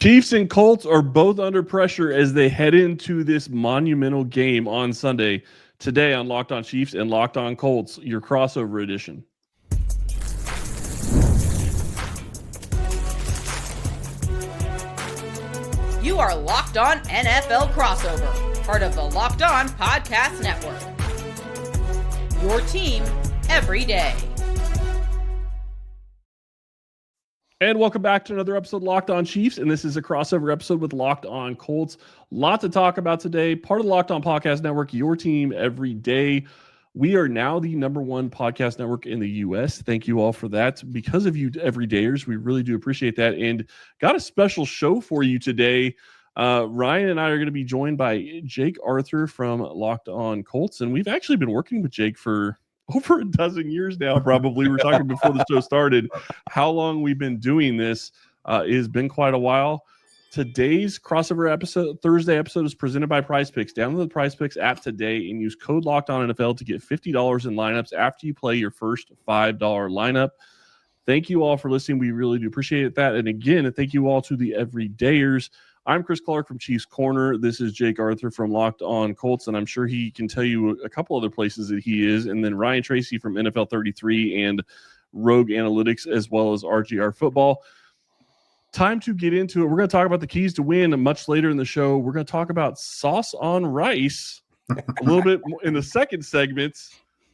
Chiefs and Colts are both under pressure as they head into this monumental game on Sunday. Today on Locked On Chiefs and Locked On Colts, your crossover edition. You are Locked On NFL Crossover, part of the Locked On Podcast Network. Your team every day. And welcome back to another episode of Locked On Chiefs, and this is a crossover episode with Locked On Colts. Lot to talk about today. Part of the Locked On Podcast Network, your team every day. We are now the #1 podcast network in the U.S. Thank you all for that. Because of you everydayers, we really do appreciate that. And got a special show for you today. Ryan and I are going to be joined by Jake Arthur from Locked On Colts, and we've actually been working with Jake for over a dozen years now, probably. We were talking before the show started how long we've been doing this. It has been quite a while. Today's crossover episode, Thursday episode, is presented by PrizePicks. Download the PrizePicks app today and use code LOCKEDONNFL to get $50 in lineups after you play your first $5 lineup. Thank you all for listening. We really do appreciate that. And again, thank you all to the everydayers. I'm Chris Clark from Chiefs Corner. This is Jake Arthur from Locked On Colts, and I'm sure he can tell you a couple other places that he is. And then Ryan Tracy from NFL 33 and Rogue Analytics, as well as RGR Football. Time to get into it. We're going to talk about the keys to win much later in the show. We're going to talk about sauce on rice a little bit in the second segment.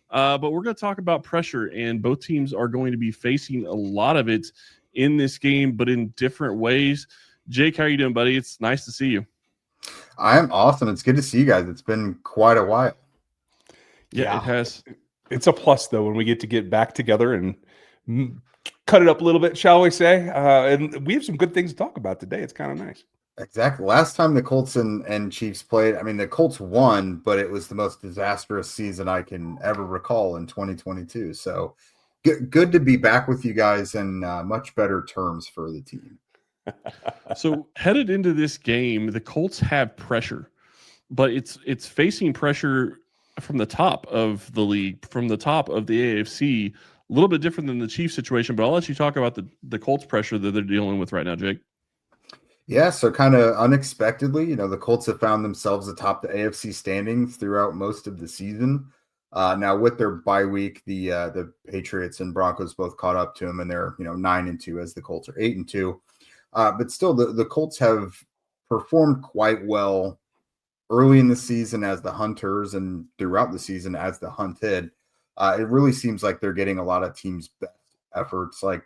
But we're going to talk about pressure, and both teams are going to be facing a lot of it in this game, but in different ways. Jake, how are you doing, buddy? It's nice to see you. I am awesome. It's good to see you guys. It's been quite a while. Yeah, it has. It's a plus, though, when we get back together and cut it up a little bit, shall we say. And we have some good things to talk about today. It's kind of nice. Exactly. Last time the Colts and Chiefs played, I mean, the Colts won, but it was the most disastrous season I can ever recall in 2022. So good to be back with you guys in much better terms for the team. So headed into this game, the Colts have pressure, but it's facing pressure from the top of the league, from the top of the AFC. A little bit different than the Chiefs situation, but I'll let you talk about the Colts pressure that they're dealing with right now, Jake. Yeah, so kind of unexpectedly, the Colts have found themselves atop the AFC standings throughout most of the season. Now with their bye week, the Patriots and Broncos both caught up to them, and they're 9-2 as the Colts are 8-2. But still, the Colts have performed quite well early in the season as the Hunters and throughout the season as the Hunted. It really seems like they're getting a lot of teams' best efforts. Like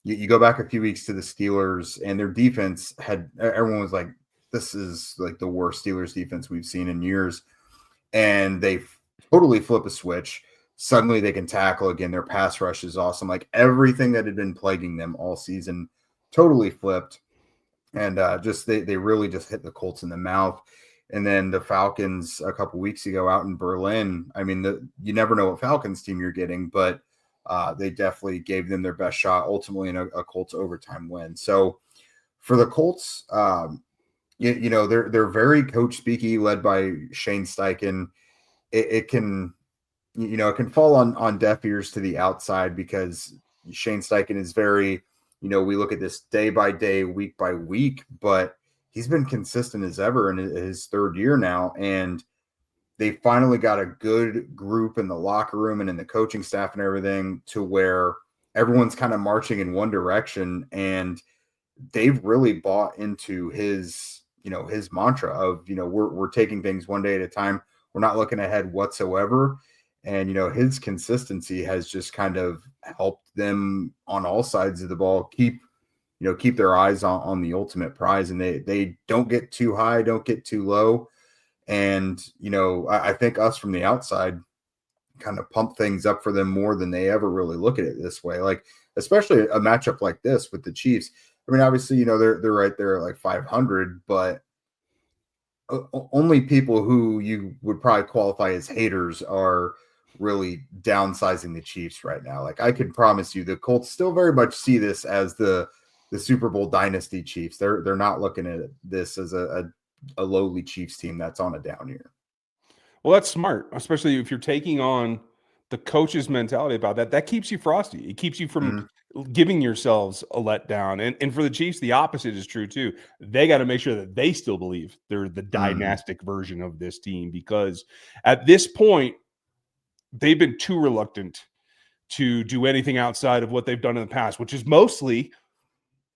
you go back a few weeks to the Steelers, and their defense everyone was like, this is like the worst Steelers defense we've seen in years. And they totally flip a switch. Suddenly they can tackle again. Their pass rush is awesome. Like everything that had been plaguing them all season totally flipped, and they really just hit the Colts in the mouth. And then the Falcons a couple weeks ago out in Berlin, I mean, you never know what Falcons team you're getting, but they definitely gave them their best shot, ultimately in a Colts overtime win. So for the Colts, they're very coach speaky, led by Shane Steichen. It can fall on deaf ears to the outside, because Shane Steichen is very, we look at this day by day, week by week, but he's been consistent as ever in his third year now. And they finally got a good group in the locker room and in the coaching staff and everything, to where everyone's kind of marching in one direction. And they've really bought into his mantra of, we're taking things one day at a time. We're not looking ahead whatsoever. And, his consistency has just kind of helped them on all sides of the ball keep their eyes on the ultimate prize. And they don't get too high, don't get too low. And, I think us from the outside kind of pump things up for them more than they ever really look at it this way. Like, especially a matchup like this with the Chiefs. I mean, obviously, they're right there at like 500, but only people who you would probably qualify as haters are really downsizing the Chiefs right now. Like, I can promise you the Colts still very much see this as the Super Bowl dynasty Chiefs. They're not looking at this as a lowly Chiefs team that's on a down year. Well, that's smart, especially if you're taking on the coach's mentality about that keeps you frosty. It keeps you from giving yourselves a letdown. And for the Chiefs, the opposite is true too. They got to make sure that they still believe they're the dynastic version of this team, because at this point, they've been too reluctant to do anything outside of what they've done in the past, which is mostly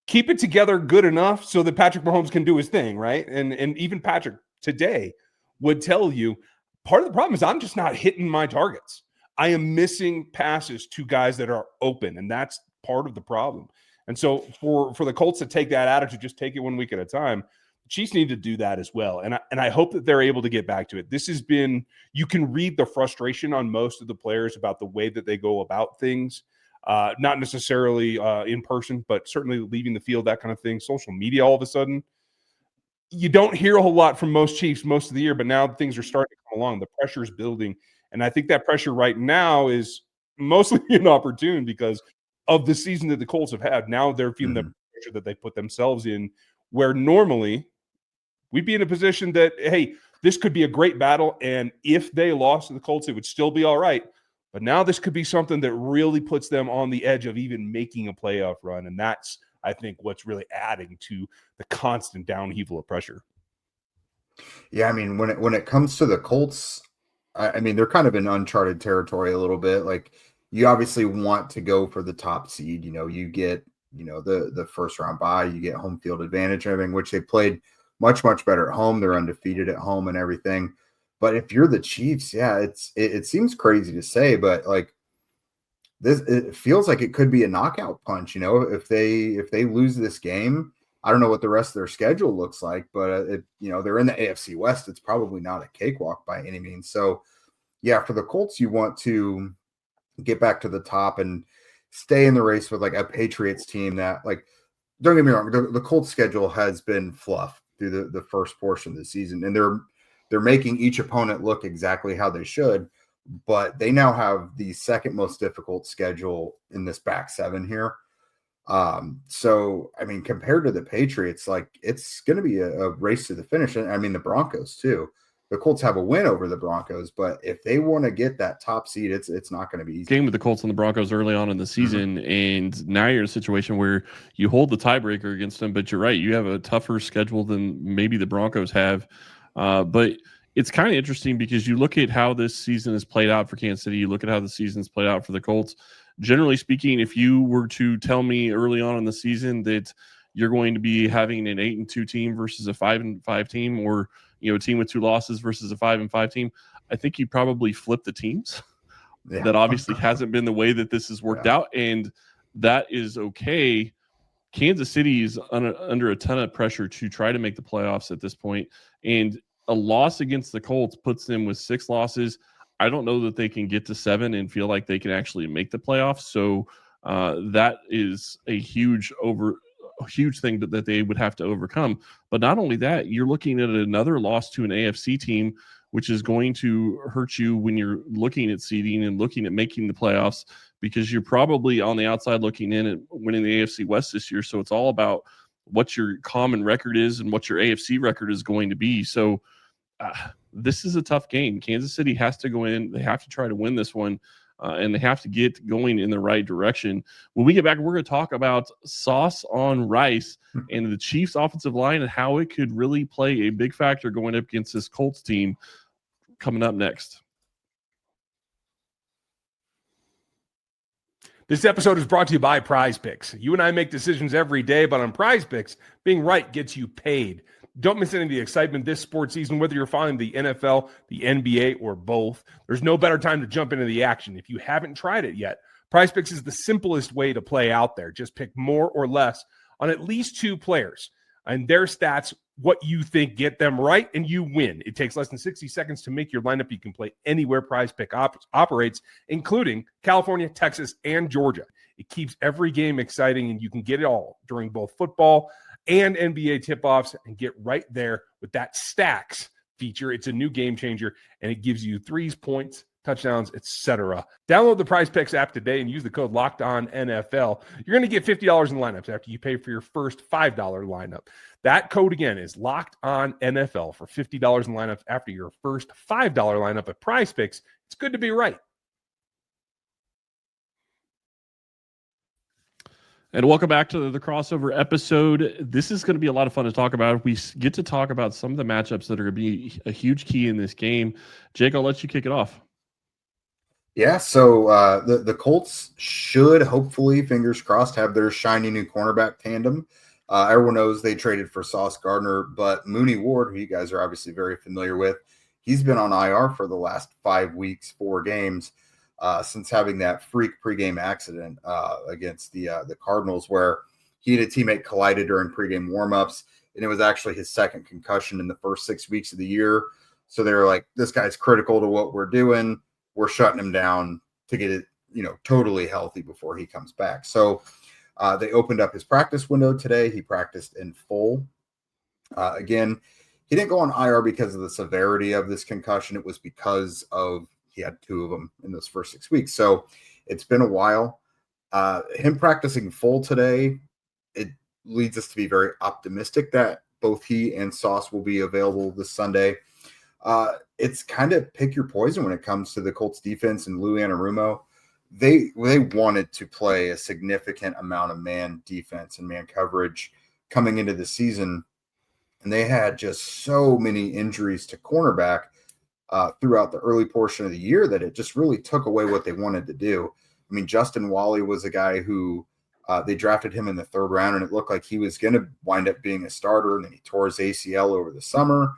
keep it together good enough so that Patrick Mahomes can do his thing, right? And even Patrick today would tell you, part of the problem is I'm just not hitting my targets. I am missing passes to guys that are open, and that's part of the problem. And so for the Colts to take that attitude, just take it 1 week at a time, Chiefs need to do that as well. And I hope that they're able to get back to it. This has been, you can read the frustration on most of the players about the way that they go about things, not necessarily in person, but certainly leaving the field, that kind of thing. Social media, all of a sudden, you don't hear a whole lot from most Chiefs most of the year, but now things are starting to come along. The pressure is building. And I think that pressure right now is mostly inopportune because of the season that the Colts have had. Now they're feeling the pressure that they put themselves in, where normally we'd be in a position that, hey, this could be a great battle. And if they lost to the Colts, it would still be all right. But now this could be something that really puts them on the edge of even making a playoff run. And that's, I think, what's really adding to the constant downheaval of pressure. Yeah, I mean, when it comes to the Colts, I mean, they're kind of in uncharted territory a little bit. Like, you obviously want to go for the top seed. You get, the first round bye, you get home field advantage, everything, which they played much, much better at home. They're undefeated at home and everything. But if you're the Chiefs, yeah, it seems crazy to say, but like this, it feels like it could be a knockout punch. If they lose this game, I don't know what the rest of their schedule looks like, but they're in the AFC West. It's probably not a cakewalk by any means. So yeah, for the Colts, you want to get back to the top and stay in the race with like a Patriots team that, like, don't get me wrong, the Colts schedule has been fluff through the first portion of the season, and they're making each opponent look exactly how they should, but they now have the second most difficult schedule in this back seven here. So, I mean, compared to the Patriots, like, it's going to be a race to the finish. And I mean, the Broncos too. The Colts have a win over the Broncos, but if they want to get that top seed, it's not going to be easy. Game with the Colts and the Broncos early on in the season, and now you're in a situation where you hold the tiebreaker against them, but you're right, you have a tougher schedule than maybe the Broncos have. But it's kind of interesting because you look at how this season has played out for Kansas City, you look at how the season's played out for the Colts. Generally speaking, if you were to tell me early on in the season that you're going to be having an 8-2 team versus a 5-5 team, or a team with 2 losses versus a 5-5 team, I think you'd probably flip the teams. Yeah. That obviously hasn't been the way that this has worked out, and that is okay. Kansas City is under a ton of pressure to try to make the playoffs at this point, and a loss against the Colts puts them with 6 losses. I don't know that they can get to 7 and feel like they can actually make the playoffs. So that is a huge thing that they would have to overcome. But not only that, you're looking at another loss to an AFC team, which is going to hurt you when you're looking at seeding and looking at making the playoffs, because you're probably on the outside looking in at winning the AFC West this year. So it's all about what your common record is and what your AFC record is going to be. So this is a tough game. Kansas City has to go in. They have to try to win this one, and they have to get going in the right direction. When we get back, we're going to talk about sauce on rice and the Chiefs' offensive line and how it could really play a big factor going up against this Colts team coming up next. This episode is brought to you by PrizePicks. You and I make decisions every day, but on PrizePicks, being right gets you paid. Don't miss any of the excitement this sports season, whether you're following the NFL, the NBA, or both. There's no better time to jump into the action. If you haven't tried it yet, PrizePicks is the simplest way to play out there. Just pick more or less on at least 2 players and their stats, what you think, get them right, and you win. It takes less than 60 seconds to make your lineup. You can play anywhere PrizePicks operates, including California, Texas, and Georgia. It keeps every game exciting, and you can get it all during both football and NBA tip-offs and get right there with that stacks feature. It's a new game changer, and it gives you threes, points, touchdowns, etc. Download the PrizePicks app today and use the code LOCKEDONNFL. You're going to get $50 in lineups after you pay for your first $5 lineup. That code again is LOCKEDONNFL for $50 in lineups after your first $5 lineup at PrizePicks. It's good to be right. And welcome back to the crossover episode. This is going to be a lot of fun to talk about. We get to talk about some of the matchups that are going to be a huge key in this game. Jake, I'll let you kick it off. Yeah, so the Colts should hopefully, fingers crossed, have their shiny new cornerback tandem. Everyone knows they traded for Sauce Gardner, but Mooney Ward, who you guys are obviously very familiar with, he's been on IR for the last 5 weeks, 4 games, since having that freak pregame accident against the Cardinals, where he and a teammate collided during pregame warmups, and it was actually his second concussion in the first 6 weeks of the year. So they're like, this guy's critical to what we're doing. We're shutting him down to get it, totally healthy before he comes back. So they opened up his practice window today. He practiced in full. Again, he didn't go on IR because of the severity of this concussion. It was because he had 2 of them in those first 6 weeks. So it's been a while. Him practicing full today, it leads us to be very optimistic that both he and Sauce will be available this Sunday. It's kind of pick your poison when it comes to the Colts defense and Lou Anarumo. They wanted to play a significant amount of man defense and man coverage coming into the season, and they had just so many injuries to cornerback throughout the early portion of the year that it just really took away what they wanted to do. I mean, Justin Wally was a guy who they drafted him in the 3rd round, and it looked like he was going to wind up being a starter, and then he tore his ACL over the summer.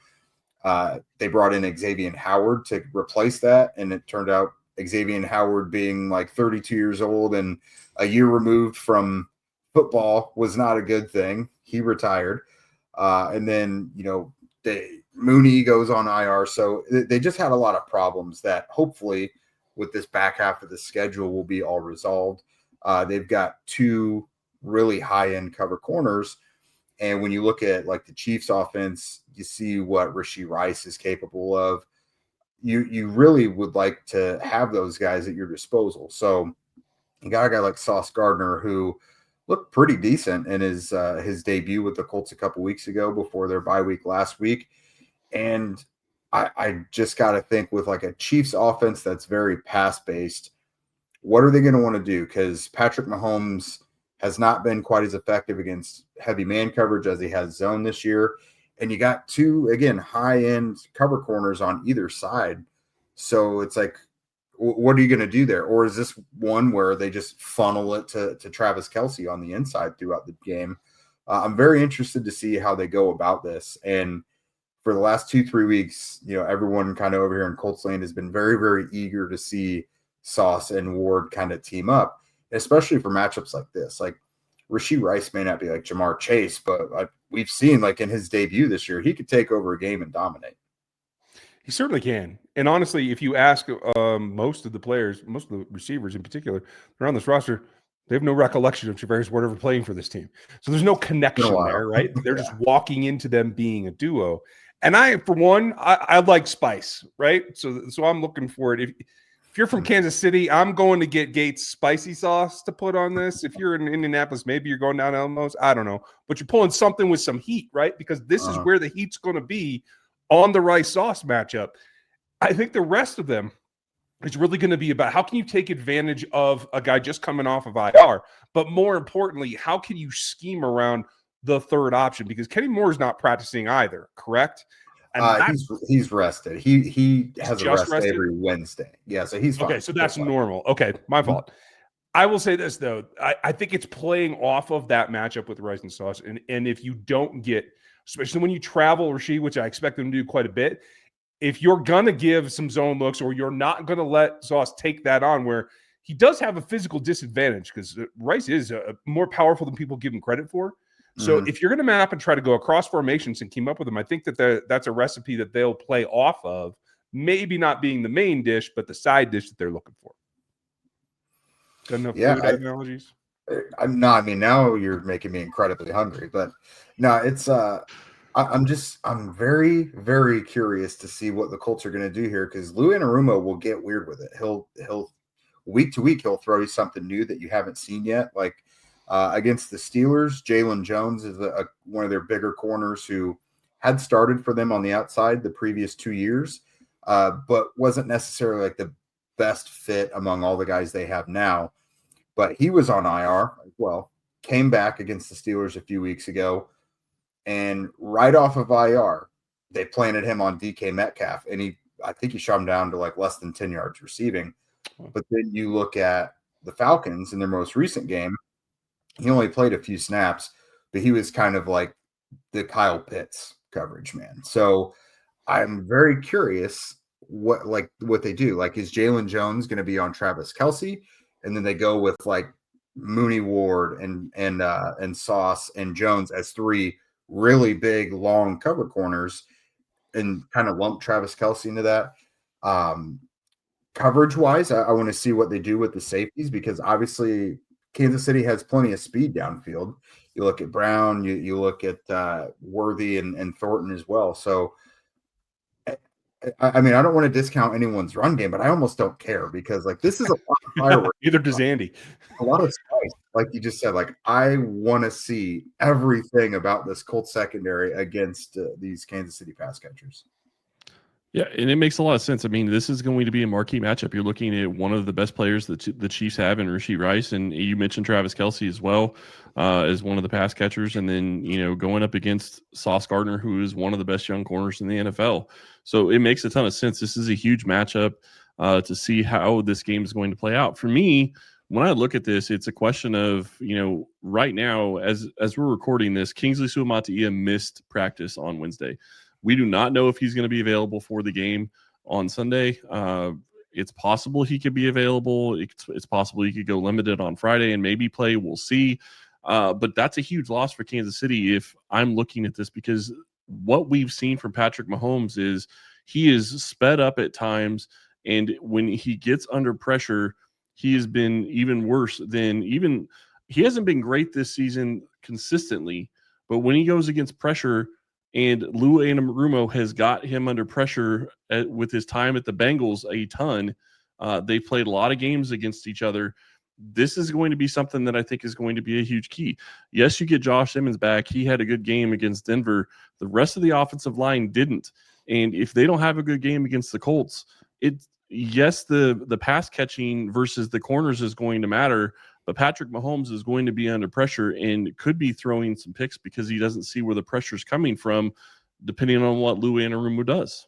They brought in Xavier Howard to replace that, and it turned out Xavier Howard, being like 32 years old and a year removed from football, was not a good thing. He retired. And then, Mooney goes on IR. So they just had a lot of problems that hopefully with this back half of the schedule will be all resolved. They've got 2 really high-end cover corners. And when you look at like the Chiefs offense, you see what Rashee Rice is capable of. You really would like to have those guys at your disposal. So you got a guy like Sauce Gardner, who looked pretty decent in his debut with the Colts a couple weeks ago before their bye week last week. And I just got to think, with like a Chiefs offense that's very pass-based, what are they going to want to do? Because Patrick Mahomes has not been quite as effective against heavy man coverage as he has zone this year. And you got 2, again, high-end cover corners on either side. So it's like, what are you going to do there? Or is this one where they just funnel it to Travis Kelce on the inside throughout the game? I'm very interested to see how they go about this. And for the last 2-3 weeks, everyone kind of over here in Colts land has been very, very eager to see Sauce and Ward kind of team up, especially for matchups like this. Like, Rashee Rice may not be like Jamar Chase, but we've seen, like, in his debut this year, he could take over a game and dominate. He certainly can. And honestly, if you ask most of the players, most of the receivers in particular, they're on this roster, they have no recollection of Javarius Ward ever playing for this team. So there's no connection there, right? They're just walking into them being a duo. And for one, I like spice, right? So I'm looking for it. If you're from Kansas City, I'm going to get Gates spicy sauce to put on this. If you're in Indianapolis, maybe you're going down Elmo's. I don't know. But you're pulling something with some heat, right? Because this is where the heat's going to be on the Rice Sauce matchup. I think the rest of them is really going to be about how can you take advantage of a guy just coming off of IR, but more importantly, how can you scheme around the third option? Because Kenny Moore is not practicing either, correct? And he's rested. He has a rest day every Wednesday. Yeah, so he's fine. Okay, so that's normal. Okay, my fault. I will say this, though. I think it's playing off of that matchup with Rice and Sauce. And if you don't get, especially when you travel, Rashee, which I expect them to do quite a bit, if you're going to give some zone looks, or you're not going to let Sauce take that on, where he does have a physical disadvantage, because Rice is more powerful than people give him credit for. So if you're going to map and try to go across formations and keep up with them, I think that's a recipe that they'll play off of, maybe not being the main dish, but the side dish that they're looking for. Got enough food analogies? I'm not. I mean, now you're making me incredibly hungry, but no, it's I'm very, very curious to see what the Colts are going to do here, because Lou Anarumo will get weird with it. He'll week to week, he'll throw you something new that you haven't seen yet. Like against the Steelers, Jalen Jones is one of their bigger corners who had started for them on the outside the previous 2 years, but wasn't necessarily like the best fit among all the guys they have now. But he was on IR as well. came back against the Steelers a few weeks ago, and right off of IR, they planted him on DK Metcalf, and I think he shot him down to like less than 10 yards receiving. But then you look at the Falcons in their most recent game, he only played a few snaps, but he was kind of like the Kyle Pitts coverage man. So I'm very curious what they do. Like, is Jalen Jones going to be on Travis Kelce? And then they go with like Mooney Ward and Sauce and Jones as three really big, long cover corners and kind of lump Travis Kelce into that. Coverage wise, I want to see what they do with the safeties, because obviously Kansas City has plenty of speed downfield. You look at Brown, you look at Worthy and Thornton as well. So, I mean, I don't want to discount anyone's run game, but I almost don't care, because like this is a lot of fireworks. Neither does Andy. A lot of spice, like you just said. Like, I want to see everything about this Colts secondary against these Kansas City pass catchers. Yeah, and it makes a lot of sense. I mean, this is going to be a marquee matchup. You're looking at one of the best players that the Chiefs have in Rashee Rice, and you mentioned Travis Kelce as well as one of the pass catchers, and then going up against Sauce Gardner, who is one of the best young corners in the NFL. So it makes a ton of sense. This is a huge matchup to see how this game is going to play out. For me, when I look at this, it's a question of right now as we're recording this, Kingsley Suamataia missed practice on Wednesday. We do not know if he's going to be available for the game on Sunday. It's possible he could be available. It's possible he could go limited on Friday and maybe play. We'll see. But that's a huge loss for Kansas City if I'm looking at this, because what we've seen from Patrick Mahomes is he is sped up at times. And when he gets under pressure, he has been even worse than he hasn't been great this season consistently. But when he goes against pressure, and Lou Anarumo has got him under pressure with his time at the Bengals a ton. They played a lot of games against each other. This is going to be something that I think is going to be a huge key. Yes, you get Josh Simmons back. He had a good game against Denver. The rest of the offensive line didn't. And if they don't have a good game against the Colts, the pass catching versus the corners is going to matter. But Patrick Mahomes is going to be under pressure and could be throwing some picks because he doesn't see where the pressure is coming from, depending on what Lou Anarumo does.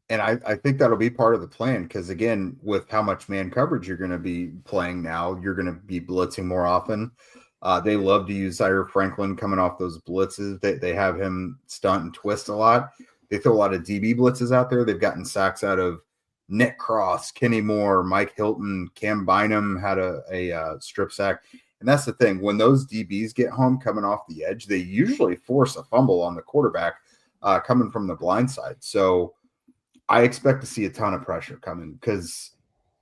And I think that'll be part of the plan, because, again, with how much man coverage you're going to be playing now, you're going to be blitzing more often. They love to use Zaire Franklin coming off those blitzes. They have him stunt and twist a lot. They throw a lot of DB blitzes out there. They've gotten sacks out of Nick Cross, Kenny Moore, Mike Hilton, Cam Bynum had a strip sack. And that's the thing. When those DBs get home coming off the edge, they usually force a fumble on the quarterback coming from the blind side. So I expect to see a ton of pressure coming, because,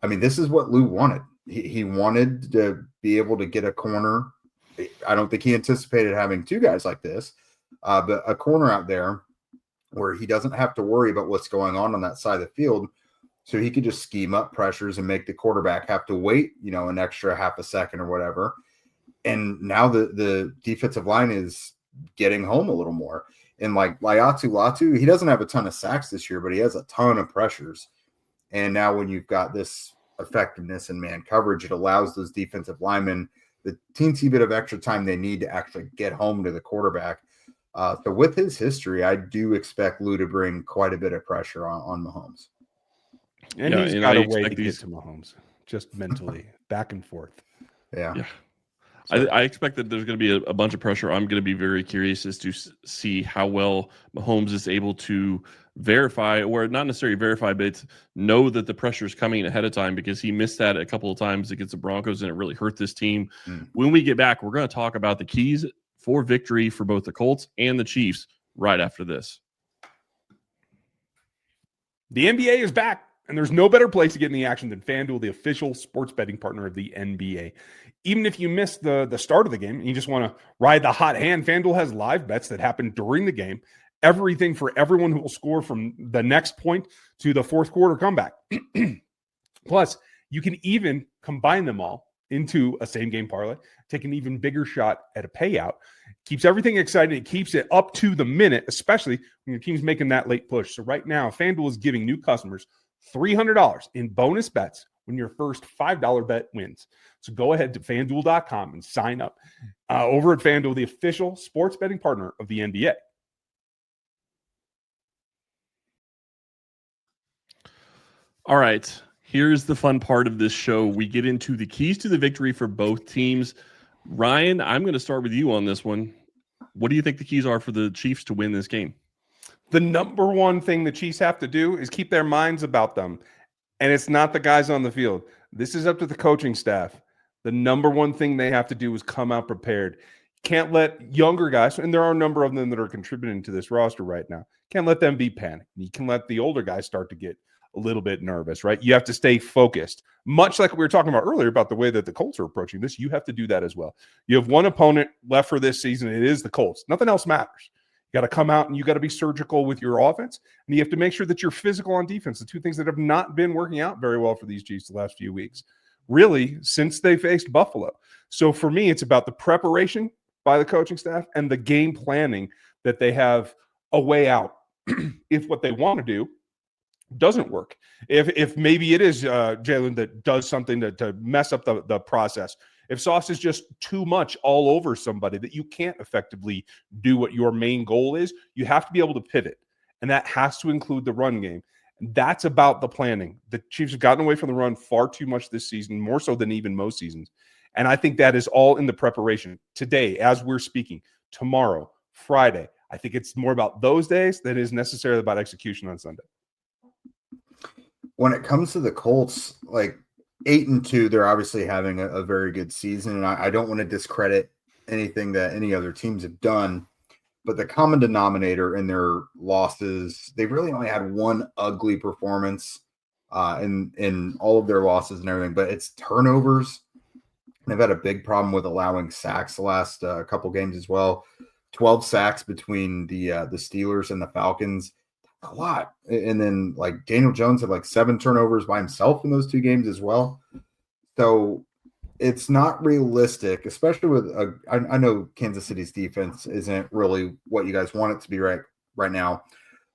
I mean, this is what Lou wanted. He wanted to be able to get a corner. I don't think he anticipated having two guys like this, but a corner out there where he doesn't have to worry about what's going on that side of the field. So he could just scheme up pressures and make the quarterback have to wait, an extra half a second or whatever. And now the defensive line is getting home a little more. And like Latu, he doesn't have a ton of sacks this year, but he has a ton of pressures. And now when you've got this effectiveness in man coverage, it allows those defensive linemen the teensy bit of extra time they need to actually get home to the quarterback. So with his history, I do expect Lou to bring quite a bit of pressure on Mahomes. And he's got a way to get to Mahomes, just mentally, back and forth. Yeah. So, I expect that there's going to be a bunch of pressure. I'm going to be very curious as to see how well Mahomes is able to verify, or not necessarily verify, but know that the pressure is coming ahead of time, because he missed that a couple of times against the Broncos, and it really hurt this team. When we get back, we're going to talk about the keys for victory for both the Colts and the Chiefs right after this. The NBA is back. And there's no better place to get in the action than FanDuel, the official sports betting partner of the NBA. Even if you missed the start of the game and you just want to ride the hot hand, FanDuel has live bets that happen during the game. Everything for everyone who will score from the next point to the fourth quarter comeback. Plus, you can even combine them all into a same-game parlay, take an even bigger shot at a payout. Keeps everything exciting. It keeps it up to the minute, especially when your team's making that late push. So right now, FanDuel is giving new customers $300 in bonus bets when your first $5 bet wins. So go ahead to FanDuel.com and sign up. Over at FanDuel, the official sports betting partner of the NBA. All right, here's the fun part of this show. We get into the keys to the victory for both teams. Ryan, I'm going to start with you on this one. What do you think the keys are for the Chiefs to win this game? The number one thing the Chiefs have to do is keep their minds about them. And it's not the guys on the field. This is up to the coaching staff. The number one thing they have to do is come out prepared. Can't let younger guys, and there are a number of them that are contributing to this roster right now, can't let them be panicked. You can let the older guys start to get a little bit nervous, right? You have to stay focused. Much like we were talking about earlier about the way that the Colts are approaching this, you have to do that as well. You have one opponent left for this season. It is the Colts. Nothing else matters. You got to come out and you got to be surgical with your offense. And you have to make sure that you're physical on defense, the two things that have not been working out very well for these Chiefs the last few weeks, really, since they faced Buffalo. So for me, it's about the preparation by the coaching staff and the game planning that they have a way out if what they want to do doesn't work. If maybe it is Jalen that does something to mess up the process. If Sauce is just too much all over somebody that you can't effectively do what your main goal is, you have to be able to pivot. And that has to include the run game. And that's about the planning. The Chiefs have gotten away from the run far too much this season, more so than even most seasons. And I think that is all in the preparation. Today, as we're speaking, tomorrow, Friday, I think it's more about those days than it is necessarily about execution on Sunday. When it comes to the Colts, like 8-2, they're obviously having a very good season. And I don't want to discredit anything that any other teams have done, but the common denominator in their losses, they've really only had one ugly performance in all of their losses and everything, but it's turnovers. They've had a big problem with allowing sacks the last couple games as well. 12 sacks between the Steelers and the Falcons. A lot. And then like Daniel Jones had like 7 turnovers by himself in those 2 games as well. So it's not realistic, especially with I know Kansas City's defense isn't really what you guys want it to be right now,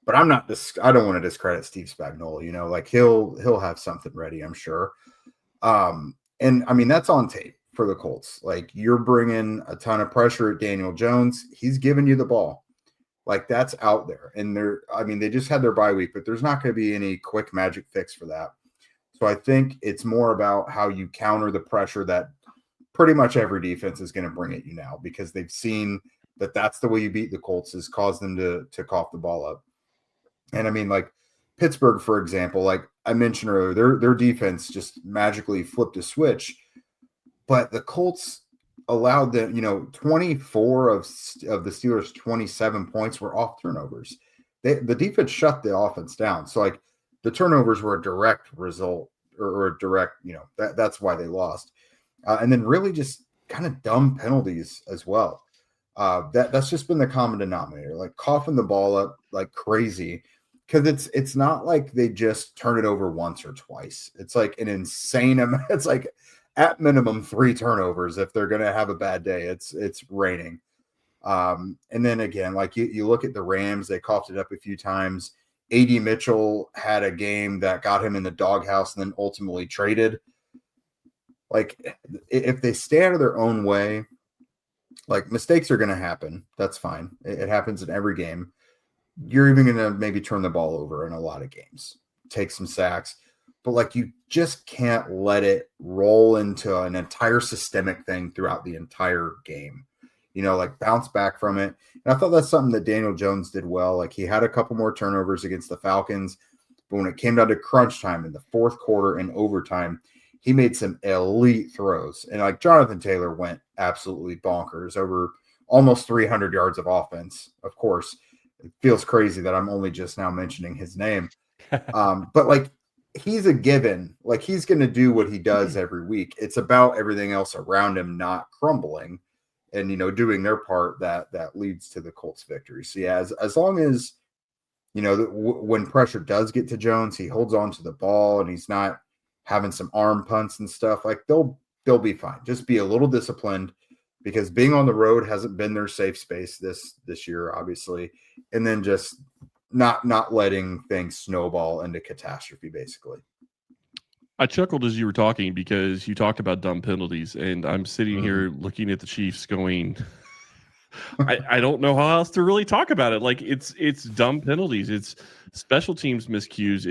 but I don't want to discredit Steve Spagnuolo, like he'll have something ready, I'm sure. And I mean, that's on tape for the Colts. Like, you're bringing a ton of pressure at Daniel Jones. He's giving you the ball. Like, that's out there. And they just had their bye week, but there's not going to be any quick magic fix for that. So I think it's more about how you counter the pressure that pretty much every defense is going to bring at you now, because they've seen that that's the way you beat the Colts, is cause them to cough the ball up. And I mean, like Pittsburgh, for example, like I mentioned earlier, their defense just magically flipped a switch, but the Colts allowed them, 24 of the Steelers' 27 points were off turnovers. The defense shut the offense down. So like the turnovers were a direct result or a direct, that's why they lost. And then really just kind of dumb penalties as well. That's just been the common denominator, like coughing the ball up like crazy, because it's not like they just turn it over once or twice. It's like an insane amount. It's like at minimum 3 turnovers if they're going to have a bad day. It's raining. And then again, like you look at the Rams, they coughed it up a few times. A.D. Mitchell had a game that got him in the doghouse and then ultimately traded. Like, if they stay out of their own way, like, mistakes are going to happen. That's fine. It happens in every game. You're even going to maybe turn the ball over in a lot of games, take some sacks. But like, you just can't let it roll into an entire systemic thing throughout the entire game, like bounce back from it. And I thought that's something that Daniel Jones did well. Like, he had a couple more turnovers against the Falcons, but when it came down to crunch time in the fourth quarter and overtime, he made some elite throws. And like, Jonathan Taylor went absolutely bonkers, over almost 300 yards of offense. Of course, it feels crazy that I'm only just now mentioning his name. But like, he's a given. Like, he's going to do what he does every week. It's about everything else around him not crumbling and, doing their part that leads to the Colts victory. So yeah, as long as, when pressure does get to Jones, he holds on to the ball and he's not having some arm punts and stuff, like they'll be fine. Just be a little disciplined, because being on the road hasn't been their safe space this year, obviously. And then just not letting things snowball into catastrophe, basically. I chuckled as you were talking because you talked about dumb penalties, and I'm sitting here looking at the Chiefs going, I don't know how else to really talk about it. Like it's dumb penalties. It's special teams miscues.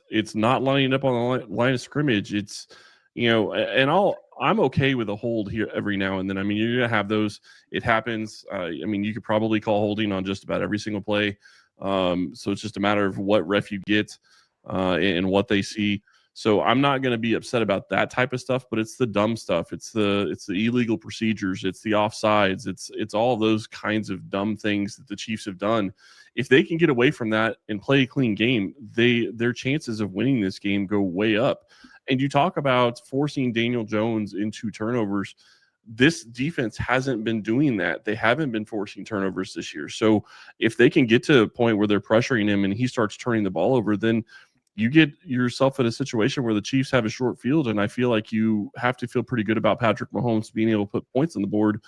It's not lining up on the line of scrimmage. It's, and I'm okay with a hold here every now and then. I mean, you're gonna have those. It happens. I mean, you could probably call holding on just about every single play. So it's just a matter of what ref you get and what they see. So I'm not going to be upset about that type of stuff, but it's the dumb stuff. It's the illegal procedures. It's the offsides. It's all those kinds of dumb things that the Chiefs have done. If they can get away from that and play a clean game, their chances of winning this game go way up. And you talk about forcing Daniel Jones into turnovers. This defense hasn't been doing that. They haven't been forcing turnovers this year. So if they can get to a point where they're pressuring him and he starts turning the ball over, then you get yourself in a situation where the Chiefs have a short field, and I feel like you have to feel pretty good about Patrick Mahomes being able to put points on the board,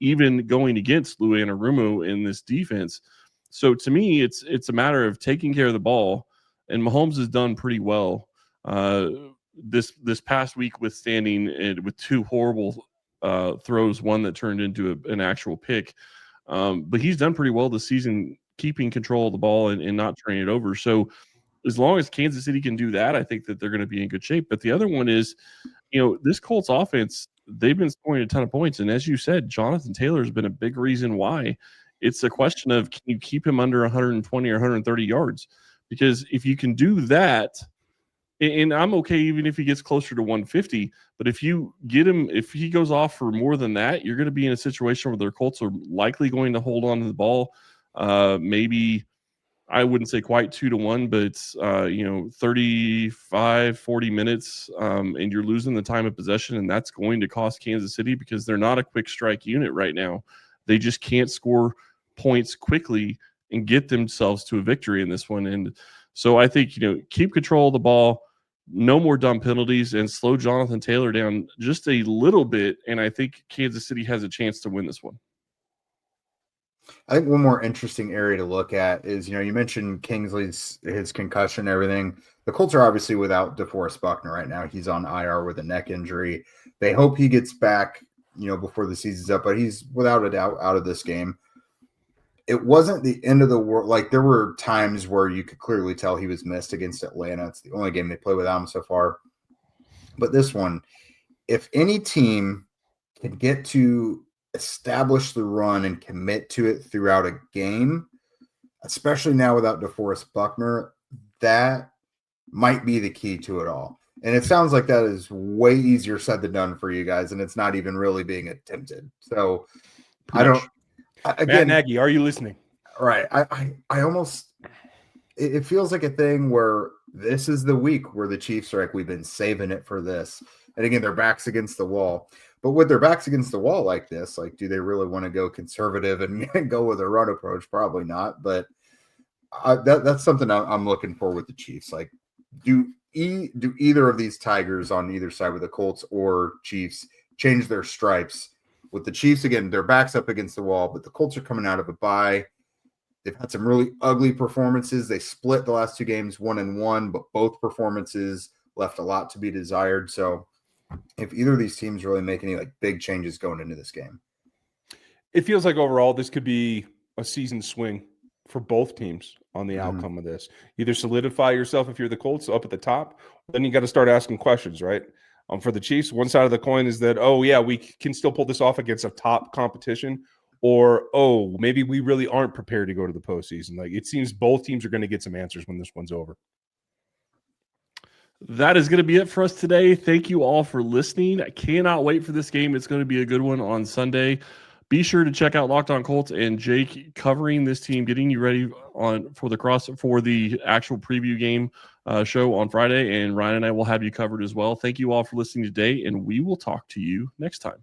even going against Lou Anarumo in this defense. So to me, it's a matter of taking care of the ball, and Mahomes has done pretty well this past week, withstanding it with two horrible throws, one that turned into an actual pick. But he's done pretty well this season, keeping control of the ball and not turning it over. So as long as Kansas City can do that, I think that they're going to be in good shape. But the other one is, this Colts offense, they've been scoring a ton of points. And as you said, Jonathan Taylor has been a big reason why. It's a question of, can you keep him under 120 or 130 yards? Because if you can do that, and I'm okay even if he gets closer to 150, but if you get him, if he goes off for more than that, you're going to be in a situation where their Colts are likely going to hold on to the ball. Maybe I wouldn't say quite 2-1, but it's 35, 40 minutes, and you're losing the time of possession, and that's going to cost Kansas City because they're not a quick strike unit right now. They just can't score points quickly and get themselves to a victory in this one. And so I think, keep control of the ball, no more dumb penalties, and slow Jonathan Taylor down just a little bit, and I think Kansas City has a chance to win this one. I think one more interesting area to look at is, you mentioned Kingsley's his concussion and everything. The Colts are obviously without DeForest Buckner right now. He's on IR with a neck injury. They hope he gets back, before the season's up, but he's without a doubt out of this game. It wasn't the end of the world. Like, there were times where you could clearly tell he was missed against Atlanta. It's the only game they play without him so far. But this one, if any team can get to establish the run and commit to it throughout a game, especially now without DeForest Buckner, that might be the key to it all. And it sounds like that is way easier said than done for you guys, and it's not even really being attempted. So Matt Nagy, are you listening? Right. I almost, it feels like a thing where this is the week where the Chiefs are like, we've been saving it for this. And again, their back's against the wall. But with their backs against the wall like this, like, do they really want to go conservative and go with a run approach? Probably not. But that's something I'm looking for with the Chiefs. Like, do either of these Tigers on either side with the Colts or Chiefs change their stripes? With the Chiefs, again, their backs up against the wall, but the Colts are coming out of a bye. They've had some really ugly performances. They split the last two games 1-1, but both performances left a lot to be desired. So if either of these teams really make any big changes going into this game, it feels like overall this could be a season swing for both teams on the outcome of this. Either solidify yourself if you're the Colts up at the top, then you got to start asking questions, right? For the Chiefs, one side of the coin is that, oh yeah, we can still pull this off against a top competition, or oh, maybe we really aren't prepared to go to the postseason. Like, it seems both teams are going to get some answers when this one's over. That is going to be it for us today. Thank you all for listening. I cannot wait for this game. It's going to be a good one on Sunday. Be sure to check out Locked On Colts and Jake covering this team, getting you ready for the actual preview game show on Friday. And Ryan and I will have you covered as well. Thank you all for listening today, and we will talk to you next time.